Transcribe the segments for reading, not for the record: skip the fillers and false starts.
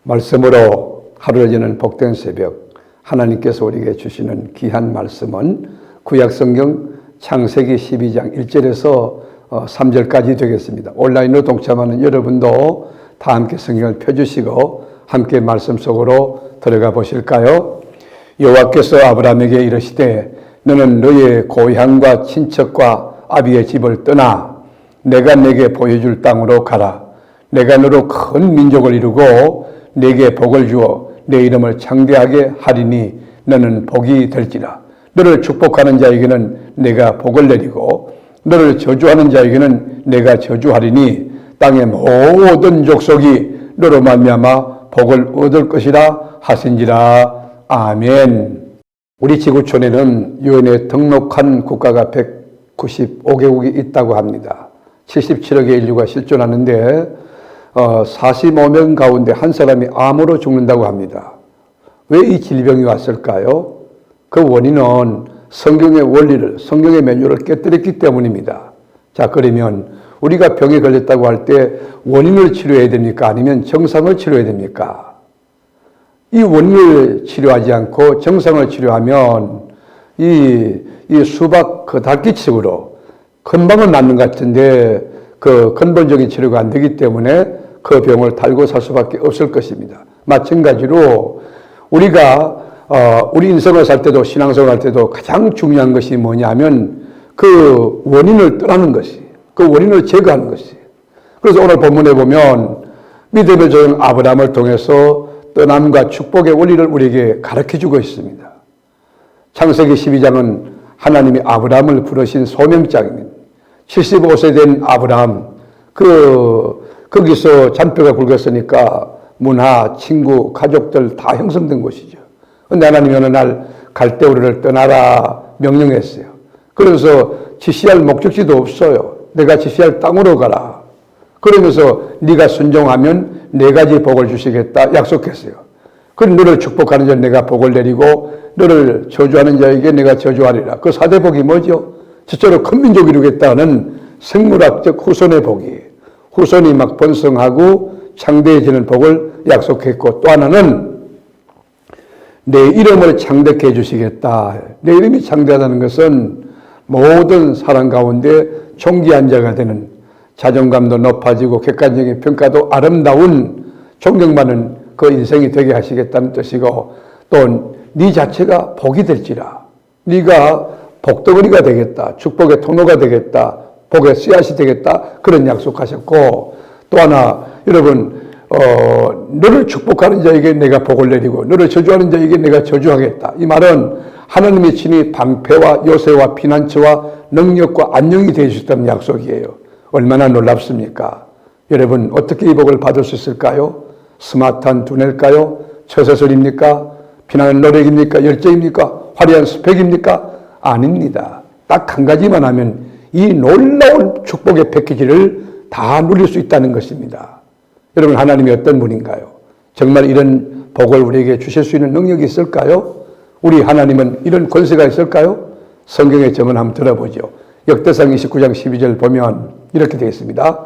말씀으로 하루를 여는 복된 새벽, 하나님께서 우리에게 주시는 귀한 말씀은 구약성경 창세기 12장 1절에서 3절까지 되겠습니다. 온라인으로 동참하는 여러분도 다 함께 성경을 펴주시고 함께 말씀 속으로 들어가 보실까요? 여호와께서 아브라함에게 이르시되 너는 너의 고향과 친척과 아비의 집을 떠나 내가 내게 보여줄 땅으로 가라. 내가 너로 큰 민족을 이루고 내게 복을 주어 내 이름을 창대하게 하리니 너는 복이 될지라. 너를 축복하는 자에게는 내가 복을 내리고 너를 저주하는 자에게는 내가 저주하리니 땅의 모든 족속이 너로 말미암아 복을 얻을 것이라 하신지라. 아멘. 우리 지구촌에는 유엔에 등록한 국가가 195개국이 있다고 합니다. 77억의 인류가 실존하는데 45명 가운데 한 사람이 암으로 죽는다고 합니다. 왜 이 질병이 왔을까요? 그 원인은 성경의 원리를, 성경의 매뉴얼을 깨뜨렸기 때문입니다. 자, 그러면 우리가 병에 걸렸다고 할 때 원인을 치료해야 됩니까? 아니면 정상을 치료해야 됩니까? 이 원인을 치료하지 않고 정상을 치료하면 이 수박 그 닭기측으로 금방은 낫는 것 같은데 그 근본적인 치료가 안 되기 때문에 그 병을 달고 살 수밖에 없을 것입니다. 마찬가지로 우리가 우리 인생을 살 때도 신앙생활 할 때도 가장 중요한 것이 뭐냐면 그 원인을 떠나는 것이, 그 원인을 제거하는 것이. 그래서 오늘 본문에 보면 믿음의 종 아브라함을 통해서 떠남과 축복의 원리를 우리에게 가르쳐주고 있습니다. 창세기 12장은 하나님이 아브라함을 부르신 소명장입니다. 75세 된 아브라함, 거기서 잔뼈가 굵었으니까 문화, 친구, 가족들 다 형성된 곳이죠. 그런데 하나님이 어느 날 갈대우르를 떠나라 명령했어요. 그래서 지시할 목적지도 없어요. 내가 지시할 땅으로 가라. 그러면서 네가 순종하면 4가지 복을 주시겠다 약속했어요. 그럼 너를 축복하는 자는 내가 복을 내리고 너를 저주하는 자에게 내가 저주하리라. 그 4대 복이 뭐죠? 첫째로 큰 민족이 이루겠다는 생물학적 후손의 복이, 후손이 막 번성하고 창대해지는 복을 약속했고, 또 하나는 내 이름을 창대케 해주시겠다. 내 이름이 창대하다는 것은 모든 사람 가운데 존귀한 자가 되는, 자존감도 높아지고 객관적인 평가도 아름다운 존경받는 그 인생이 되게 하시겠다는 뜻이고, 또 네 자체가 복이 될지라. 네가 복덩어리가 되겠다. 축복의 통로가 되겠다. 복의 씨앗이 되겠다. 그런 약속하셨고, 또 하나 여러분 너를 축복하는 자에게 내가 복을 내리고 너를 저주하는 자에게 내가 저주하겠다. 이 말은 하나님의 친히 방패와 요새와 피난처와 능력과 안녕이 되어주셨다는 약속이에요. 얼마나 놀랍습니까? 여러분 어떻게 이 복을 받을 수 있을까요? 스마트한 두뇌일까요? 처세술입니까? 피나는 노력입니까? 열정입니까? 화려한 스펙입니까? 아닙니다. 딱 한 가지만 하면 이 놀라운 축복의 패키지를 다 누릴 수 있다는 것입니다. 여러분 하나님이 어떤 분인가요? 정말 이런 복을 우리에게 주실 수 있는 능력이 있을까요? 우리 하나님은 이런 권세가 있을까요? 성경의 증언 한번 들어보죠. 역대상 29장 12절 보면 이렇게 되어 있습니다.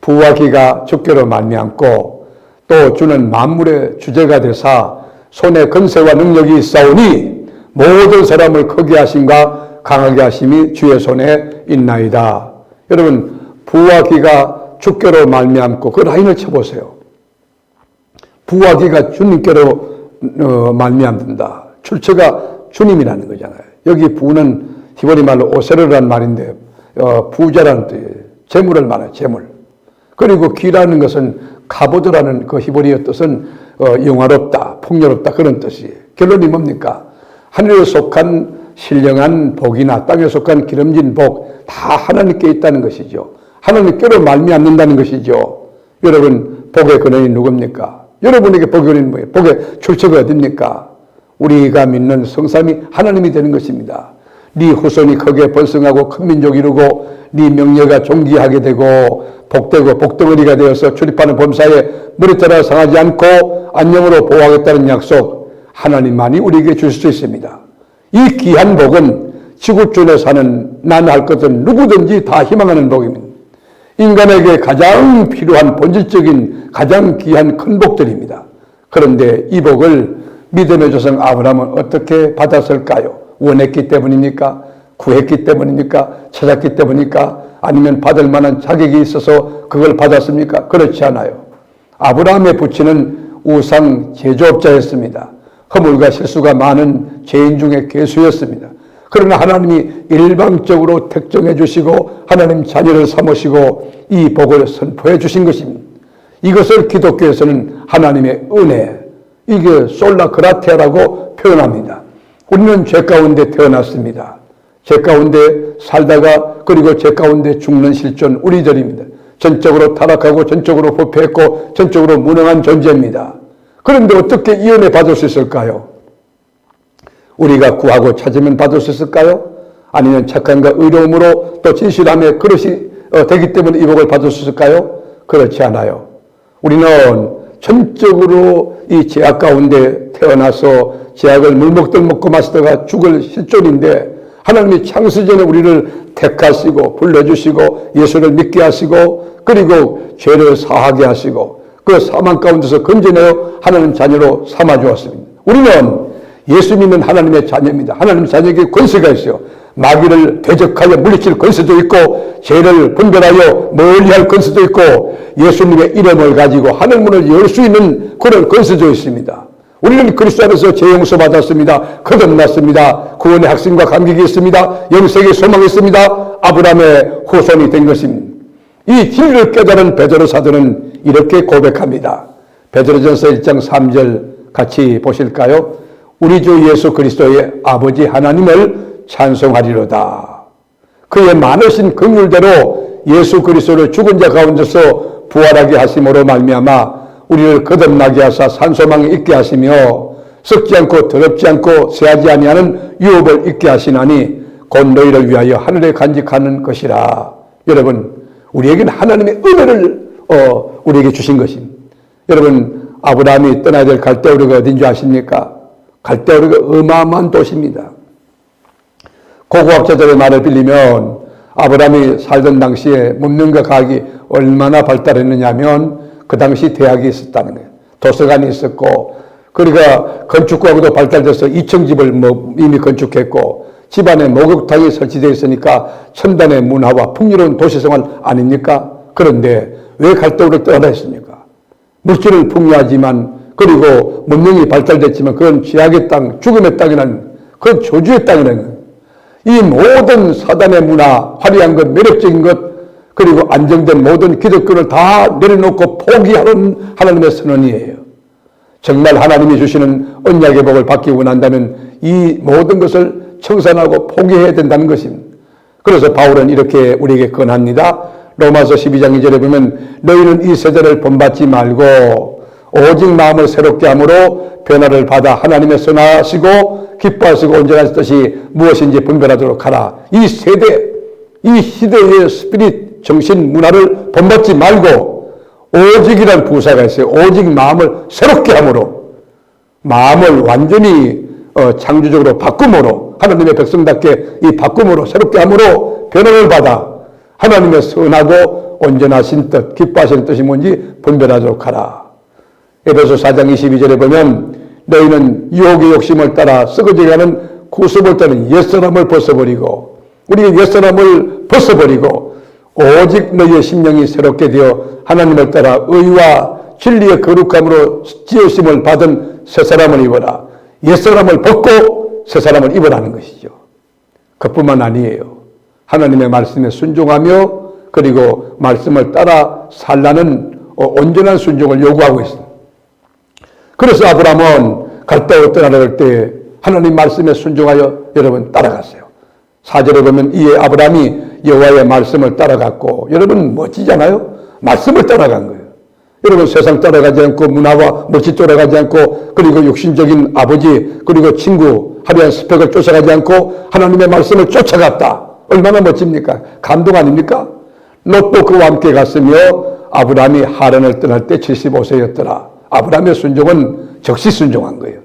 부와 기가 주께로 말미암고 또 주는 만물의 주제가 되사 손에 권세와 능력이 있사오니 모든 사람을 크게 하심과 강하게 하심이 주의 손에 있나이다. 여러분 부와 기가 주께로 말미암고 그 라인을 쳐보세요. 부와 기가 주님께로 말미암는다. 출처가 주님이라는 거잖아요. 여기 부는 히브리 말로 오세르라는 말인데 부자라는 뜻이에요. 재물을 말해요. 재물. 그리고 기라는 것은 카보드라는 그 히브리어 뜻은 영화롭다, 풍요롭다 그런 뜻이에요. 결론이 뭡니까? 하늘에 속한 신령한 복이나 땅에 속한 기름진 복 다 하나님께 있다는 것이죠. 하나님께로 말미암는다는 것이죠. 여러분 복의 근원이 누굽니까? 여러분에게 복의 근원이 뭐예요? 복의 출처가 어딥니까? 우리가 믿는 성삼이 하나님이 되는 것입니다. 네 후손이 크게 번성하고 큰 민족이 이루고 네 명예가 존귀하게 되고 복되고 복덩어리가 되어서 출입하는 범사에 머리털 상하지 않고 안녕으로 보호하겠다는 약속 하나님만이 우리에게 주실 수 있습니다. 이 귀한 복은 지구촌에 사는 나는 할 것은 누구든지 다 희망하는 복입니다. 인간에게 가장 필요한 본질적인 가장 귀한 큰 복들입니다. 그런데 이 복을 믿음의 조상 아브라함은 어떻게 받았을까요? 원했기 때문입니까? 구했기 때문입니까? 찾았기 때문입니까? 아니면 받을 만한 자격이 있어서 그걸 받았습니까? 그렇지 않아요. 아브라함의 부친은 우상 제조업자였습니다. 허물과 실수가 많은 죄인 중에 괴수였습니다. 그러나 하나님이 일방적으로 특정해 주시고 하나님 자녀를 삼으시고 이 복을 선포해 주신 것입니다. 이것을 기독교에서는 하나님의 은혜, 이게 솔라 그라티아라고 표현합니다. 우리는 죄 가운데 태어났습니다. 죄 가운데 살다가 그리고 죄 가운데 죽는 실존 우리들입니다. 전적으로 타락하고 전적으로 부패했고 전적으로 무능한 존재입니다. 그런데 어떻게 이 은혜 받을 수 있을까요? 우리가 구하고 찾으면 받을 수 있을까요? 아니면 착함과 의로움으로 또 진실함의 그릇이 되기 때문에 이 복을 받을 수 있을까요? 그렇지 않아요. 우리는 전적으로 이 죄악 가운데 태어나서 죄악을 물먹듯 먹고 마시다가 죽을 실존인데 하나님이 창세전에 우리를 택하시고 불러주시고 예수를 믿게 하시고 그리고 죄를 사하게 하시고 그 사망 가운데서 건져내어 하나님 자녀로 삼아주었습니다. 우리는 예수 믿는 하나님의 자녀입니다. 하나님 자녀에게 권세가 있어요. 마귀를 대적하여 물리칠 권세도 있고 죄를 분별하여 멀리할 권세도 있고 예수님의 이름을 가지고 하늘문을 열 수 있는 그런 권세도 있습니다. 우리는 그리스도 안에서 죄 용서 받았습니다. 거듭났습니다. 구원의 확신과 감격이 있습니다. 영생의 소망이 있습니다. 아브라함의 후손이 된 것입니다. 이 진리를 깨달은 베드로 사도는 이렇게 고백합니다. 베드로전서 1장 3절 같이 보실까요? 우리 주 예수 그리스도의 아버지 하나님을 찬송하리로다. 그의 많으신 긍휼대로 예수 그리스도를 죽은 자 가운데서 부활하게 하심으로 말미암아 우리를 거듭나게 하사 산소망에 있게 하시며 썩지 않고 더럽지 않고 쇠하지 아니하는 유업을 있게 하시나니 곧 너희를 위하여 하늘에 간직하는 것이라. 여러분, 우리에게는 하나님의 은혜를 우리에게 주신 것입니다. 여러분, 아브라함이 떠나야 될 갈대우르가 어딘 줄 아십니까? 갈대우르가 어마어마한 도시입니다. 고고학자들의 말을 빌리면 아브라함이 살던 당시에 문명과 과학이 얼마나 발달했느냐 하면 그 당시 대학이 있었다는 거예요. 도서관이 있었고 그러니까 건축과학도 발달돼서 2층 집을 이미 건축했고 집안에 목욕탕이 설치되어 있으니까 첨단의 문화와 풍요로운 도시생활 아닙니까? 그런데 왜 갈대우를 떠나야 했습니까? 물질은 풍요하지만 그리고 문명이 발달됐지만 그건 죄악의 땅, 죽음의 땅이라는 그건 저주의 땅이라는 거예요. 이 모든 사단의 문화, 화려한 것, 매력적인 것, 그리고 안정된 모든 기득권을 다 내려놓고 포기하는 하나님의 선언이에요. 정말 하나님이 주시는 언약의 복을 받기 원한다면 이 모든 것을 청산하고 포기해야 된다는 것입니다. 그래서 바울은 이렇게 우리에게 권합니다. 로마서 12장 2절에 보면 너희는 이 세대를 본받지 말고 오직 마음을 새롭게 함으로 변화를 받아 하나님의 선하시고 기뻐하시고 온전한 뜻이 무엇인지 분별하도록 하라. 이 세대, 이 시대의 스피릿, 정신, 문화를 본받지 말고 오직이라는 부사가 있어요. 오직 마음을 새롭게 함으로 마음을 완전히 창조적으로 바꿈으로 하나님의 백성답게 이 바꿈으로 새롭게 함으로 변화를 받아 하나님의 선하고 온전하신 뜻, 기뻐하시는 뜻이 뭔지 분별하도록 하라. 에베소 4장 22절에 보면 너희는 유혹의 욕심을 따라 썩어져가는 구습을 따른 옛사람을 벗어버리고 우리가 옛사람을 벗어버리고 오직 너희의 심령이 새롭게 되어 하나님을 따라 의와 진리의 거룩함으로 지으심을 받은 새사람을 입어라. 옛사람을 벗고 새사람을 입으라는 것이죠. 그뿐만 아니에요. 하나님의 말씀에 순종하며 그리고 말씀을 따라 살라는 온전한 순종을 요구하고 있습니다. 그래서 아브라함은 갈대로 떠나갈 때 하나님 말씀에 순종하여 여러분 따라갔어요. 4절에 보면 이에 아브라함이 여호와의 말씀을 따라갔고 여러분 멋지잖아요. 말씀을 따라간 거예요. 여러분 세상 따라가지 않고 문화와 멋지 따라가지 않고 그리고 육신적인 아버지 그리고 친구 화려한 스펙을 쫓아가지 않고 하나님의 말씀을 쫓아갔다. 얼마나 멋집니까? 감동 아닙니까? 롯도 그와 함께 갔으며 아브라함이 하란을 떠날 때 75세였더라. 아브라함의 순종은 적시 순종한 거예요.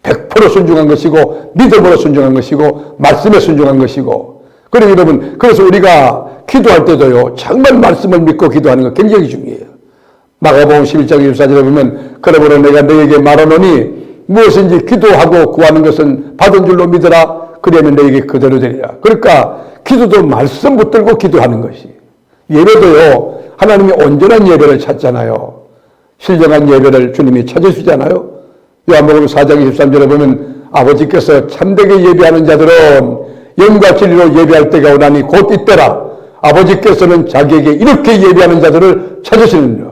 100% 순종한 것이고 믿음으로 순종한 것이고 말씀에 순종한 것이고 그리고 여러분 그래서 우리가 기도할 때도요 정말 말씀을 믿고 기도하는 거 굉장히 중요해요. 마가복음 11장 24절에 보면 그러므로 내가 너에게 말하노니 무엇인지 기도하고 구하는 것은 받은 줄로 믿으라. 그러면 너에게 그대로 되리라. 그러니까 기도도 말씀 붙들고 기도하는 것이. 예배도요, 하나님이 온전한 예배를 찾잖아요. 신령한 예배를 주님이 찾으시잖아요. 요한복음 4장 23절에 보면 아버지께서 참되게 예배하는 자들은 영과 진리로 예배할 때가 오나니 곧 이때라. 아버지께서는 자기에게 이렇게 예배하는 자들을 찾으시느니라.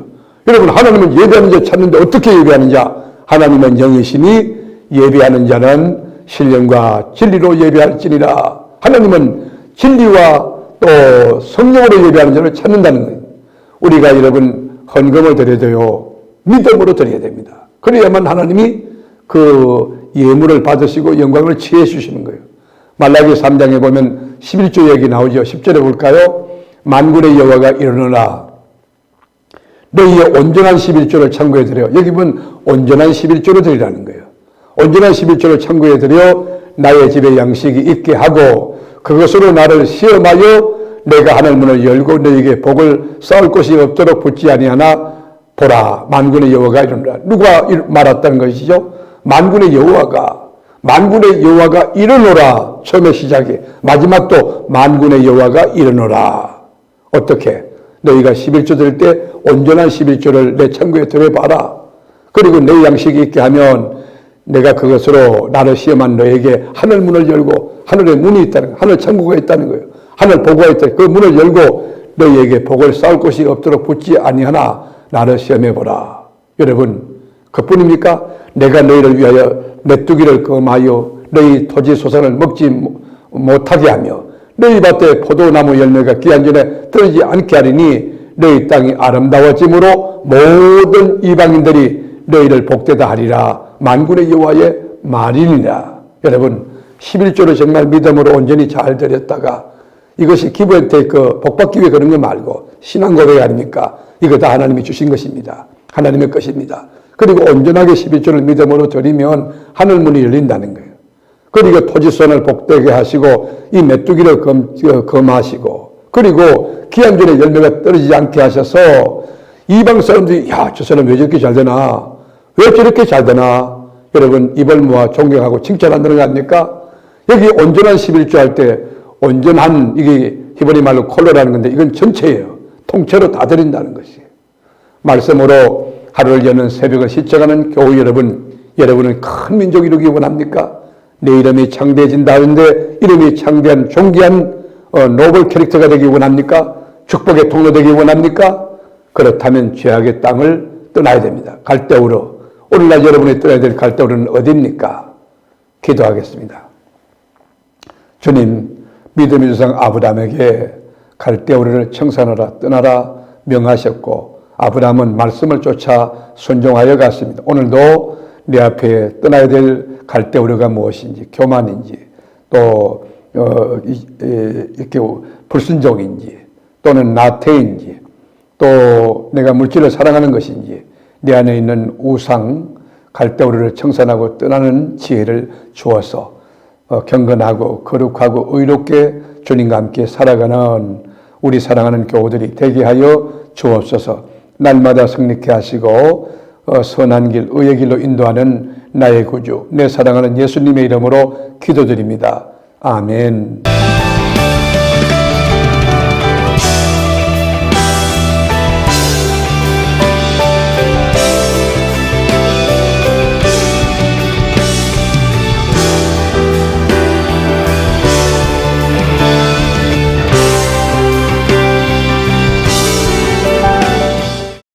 여러분, 하나님은 예배하는 자 찾는데 어떻게 예배하는 자? 하나님은 영이시니 예배하는 자는 신령과 진리로 예배할지니라. 하나님은 진리와 또 성령으로 예배하는 자를 찾는다는 거예요. 우리가 여러분 헌금을 드려도요, 믿음으로 드려야 됩니다. 그래야만 하나님이 그 예물을 받으시고 영광을 취해 주시는 거예요. 말라기 3장에 보면 11조 얘기 나오죠. 10절에 볼까요? 만군의 여호와가 이르노라. 너희의 온전한 11조를 창고에 드려. 여기 보면 온전한 11조를 드리라는 거예요. 온전한 11조를 창고에 드려 나의 집에 양식이 있게 하고 그것으로 나를 시험하여 내가 하늘 문을 열고 너희에게 복을 쌓을 곳이 없도록 붙지 아니하나 보라. 만군의 여호와가 이르노라. 누가 말했다는 것이죠? 만군의 여호와가 이르노라. 처음에 시작이. 마지막도 만군의 여호와가 이르노라. 어떻게? 너희가 11조 드릴 때 온전한 11조를 내 창고에 들여봐라. 그리고 내 양식이 있게 하면 내가 그것으로 나를 시험한 너에게 하늘 문을 열고 하늘에 문이 있다는 거예요. 하늘 창고가 있다는 거예요. 하늘 보고가 있다. 그 문을 열고 너희에게 복을 쌓을 곳이 없도록 붙지 아니하나 나를 시험해보라. 여러분, 그뿐입니까? 내가 너희를 위하여 메뚜기를 검하여 너희 토지 소산을 먹지 못하게 하며 너희 밭에 포도나무 열매가 기한 전에 떨어지지 않게 하리니 너희 땅이 아름다워짐으로 모든 이방인들이 너희를 복되다 하리라. 만군의 여호와의 말이니라. 여러분, 11조를 정말 믿음으로 온전히 잘 드렸다가 이것이 기부한테 그 복받기 위해 그런 거 말고 신앙 고백 아닙니까? 이거 다 하나님이 주신 것입니다. 하나님의 것입니다. 그리고 온전하게 11조를 믿음으로 드리면 하늘문이 열린다는 거예요. 그리고 토지손을 복되게 하시고 이 메뚜기를 검하시고 그리고 기한 전에 열매가 떨어지지 않게 하셔서 이방 사람들이 야, 저 사람 왜 저렇게 잘 되나? 왜 저렇게 잘 되나? 여러분, 입을 모아 존경하고 칭찬한다는 거 아닙니까? 여기 온전한 11조 할 때 온전한, 이게 히브리 말로 콜로라는 건데 이건 전체예요. 통째로 다 드린다는 것이에요. 말씀으로 하루를 여는 새벽을 시청하는 교우 여러분, 여러분은 큰 민족 이루기 원합니까? 내 이름이 창대해진다 하는데 이름이 창대한 존귀한 노블 캐릭터가 되기 원합니까? 축복의 통로 되기 원합니까? 그렇다면 죄악의 땅을 떠나야 됩니다. 갈대우로. 오늘날 여러분이 떠나야 될 갈대우로는 어디입니까? 기도하겠습니다. 주님, 믿음의 조상 아브라함에게 갈대우를 청산하라 떠나라 명하셨고 아브라함은 말씀을 쫓아 순종하여 갔습니다. 오늘도 내 앞에 떠나야 될 갈대우르가 무엇인지, 교만인지, 또 이렇게 불순종인지, 또는 나태인지, 또 내가 물질을 사랑하는 것인지, 내 안에 있는 우상, 갈대우르를 청산하고 떠나는 지혜를 주어서 경건하고 거룩하고 의롭게 주님과 함께 살아가는 우리 사랑하는 교우들이 되게 하여 주옵소서. 날마다 승리케 하시고 선한 길, 의의 길로 인도하는 나의 구주, 내 사랑하는 예수님의 이름으로 기도드립니다. 아멘.